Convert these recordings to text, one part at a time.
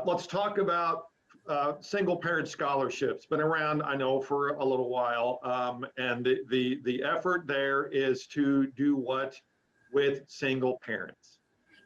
Let's talk about single parent scholarships. Been around, I know, for a little while, and the effort there is to do what with single parents?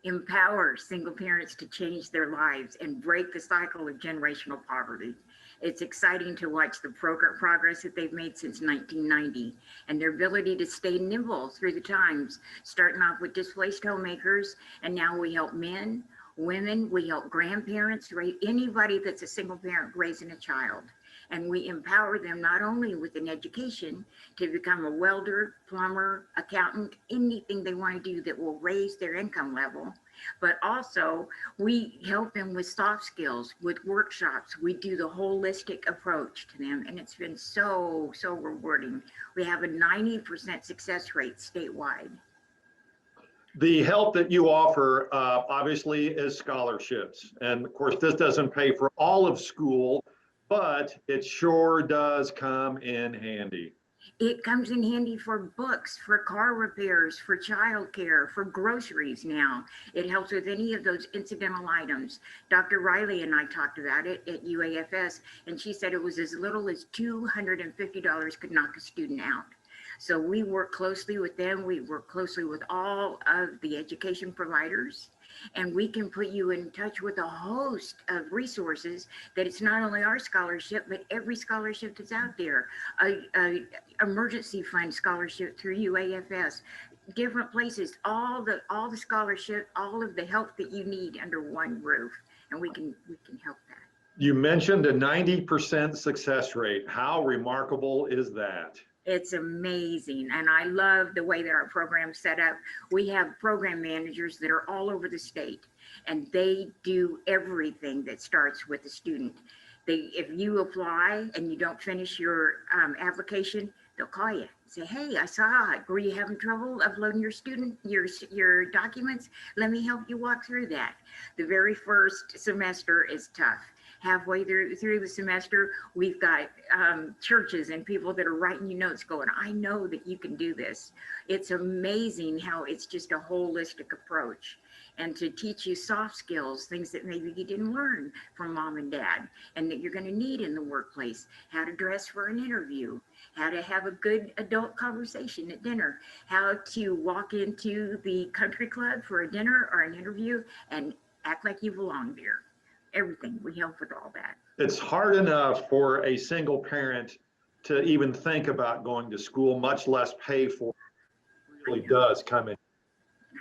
Empower single parents to change their lives and break the cycle of generational poverty. It's exciting to watch the progress that they've made since 1990 and their ability to stay nimble through the times, starting off with displaced homemakers, and now we help men, women, we help grandparents, anybody that's a single parent raising a child. And we empower them not only with an education to become a welder, plumber, accountant, anything they want to do that will raise their income level, but also we help them with soft skills, with workshops. We do the holistic approach to them, and it's been so rewarding. We have a 90% success rate statewide. The help that you offer obviously is scholarships. And of course, this doesn't pay for all of school, but it sure does come in handy. It comes in handy for books, for car repairs, for childcare, for groceries now. It helps with any of those incidental items. Dr. Riley and I talked about it at UAFS, and she said it was as little as $250 could knock a student out. So we work closely with them. We work closely with all of the education providers, and we can put you in touch with a host of resources that it's not only our scholarship, but every scholarship that's out there, a emergency fund scholarship through UAFS, different places, all the scholarship, all of the help that you need under one roof, and we can help that. You mentioned a 90% success rate. How remarkable is that? It's amazing. And I love the way that our program's set up. We have program managers that are all over the state, and they do everything that starts with the student. If you apply and you don't finish your application, they'll call you and say, hey, I saw it. Were you having trouble uploading your documents? Let me help you walk through that. The very first semester is tough. Halfway through the semester, we've got churches and people that are writing you notes going, I know that you can do this. It's amazing how it's just a holistic approach. And to teach you soft skills, things that maybe you didn't learn from mom and dad and that you're going to need in the workplace, how to dress for an interview, how to have a good adult conversation at dinner, how to walk into the country club for a dinner or an interview and act like you belong there. Everything, we help with all that. It's hard enough for a single parent to even think about going to school, much less pay for it. It really does come in.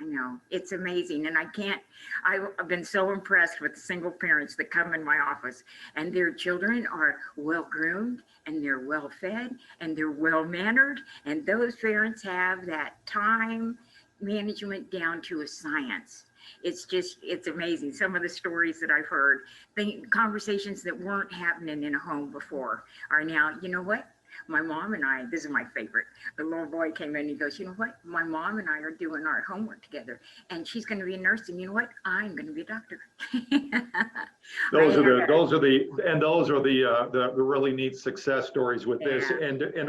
I know, it's amazing. And I've been so impressed with the single parents that come in my office, and their children are well groomed and they're well fed and they're well mannered. And those parents have that time management down to a science. It's amazing. Some of the stories that I've heard, conversations that weren't happening in a home before are now, you know what? My mom and I, this is my favorite. The little boy came in and he goes, you know what? My mom and I are doing our homework together, and she's going to be a nurse, and you know what? I'm going to be a doctor. Those are the really neat success stories with this. And in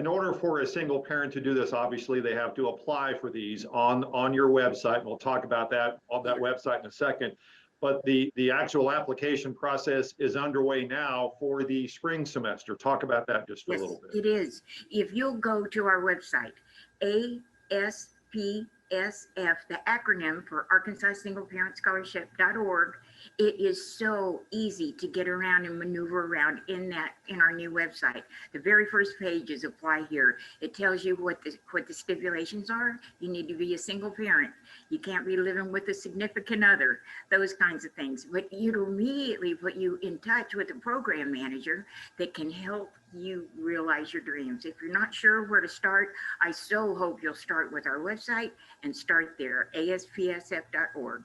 order for a single parent to do this, obviously they have to apply for these on your website. And we'll talk about that on that website in a second. But the actual application process is underway now for the spring semester. Talk about that just a little bit. It is. If you'll go to our website, ASPSF, the acronym for Arkansas Single Parent Scholarship.org, it is so easy to get around and maneuver around in our new website. The very first page is apply here. It tells you what the stipulations are. You need to be a single parent. You can't be living with a significant other, those kinds of things. But it'll immediately put you in touch with a program manager that can help you realize your dreams. If you're not sure where to start, I so hope you'll start with our website and start there, ASPSF.org.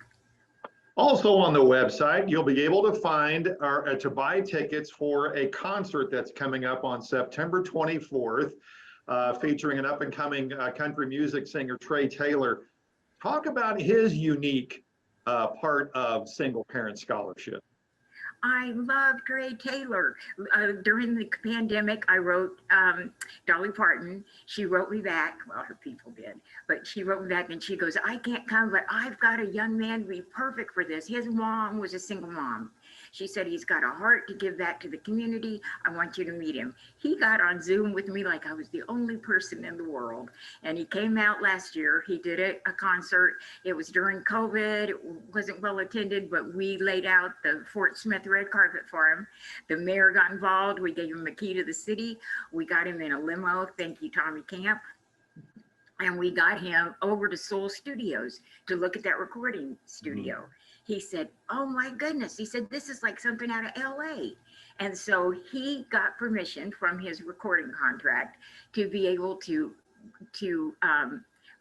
Also on the website, you'll be able to find or to buy tickets for a concert that's coming up on September 24th, featuring an up-and-coming country music singer, Trey Taylor. Talk about his unique part of single parent scholarship. I love Trey Taylor. During the pandemic, I wrote Dolly Parton. She wrote me back. Well, her people did, but she wrote me back and she goes, I can't come, but I've got a young man to be perfect for this. His mom was a single mom. She said, he's got a heart to give back to the community. I want you to meet him. He got on Zoom with me like I was the only person in the world. And he came out last year. He did a concert. It was during COVID. It wasn't well attended, but we laid out the Fort Smith red carpet for him. The mayor got involved. We gave him a key to the city. We got him in a limo. Thank you, Tommy Camp. And we got him over to Soul Studios to look at that recording studio. He said, oh my goodness. He said, this is like something out of LA. And so he got permission from his recording contract to be able to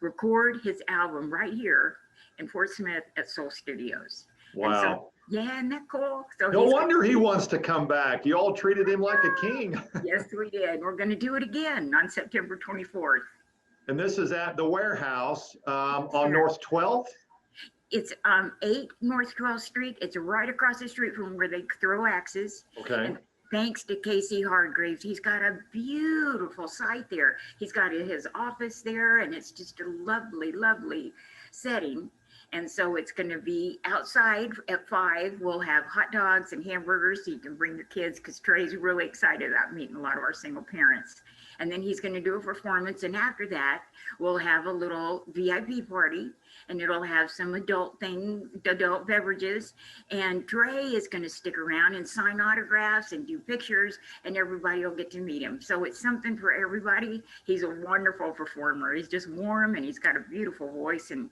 record his album right here in Fort Smith at Soul Studios. Wow. So, yeah, isn't that cool? So no wonder he wants to come back. You all treated him like a king. Yes, we did. We're going to do it again on September 24th. And this is at the warehouse on North 12th? It's 8 North 12th Street. It's right across the street from where they throw axes. Okay. And thanks to Casey Hargraves, he's got a beautiful site there. He's got his office there, and it's just a lovely, lovely setting. And so it's going to be outside at 5. We'll have hot dogs and hamburgers so you can bring your kids, because Trey's really excited about meeting a lot of our single parents. And then he's going to do a performance. And after that, we'll have a little VIP party, and it'll have some adult beverages. And Trey is going to stick around and sign autographs and do pictures, and everybody will get to meet him. So it's something for everybody. He's a wonderful performer. He's just warm, and he's got a beautiful voice, and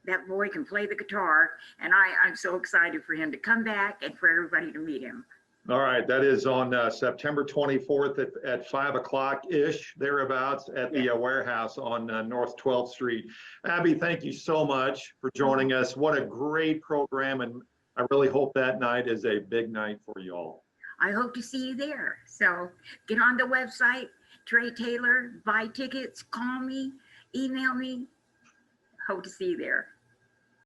that boy can play the guitar. And I'm so excited for him to come back and for everybody to meet him. All right, that is on September 24th at 5 o'clock-ish, thereabouts, at the warehouse on North 12th Street. Abby, thank you so much for joining us. What a great program, and I really hope that night is a big night for you all. I hope to see you there. So get on the website, Trey Taylor, buy tickets, call me, email me. Hope to see you there.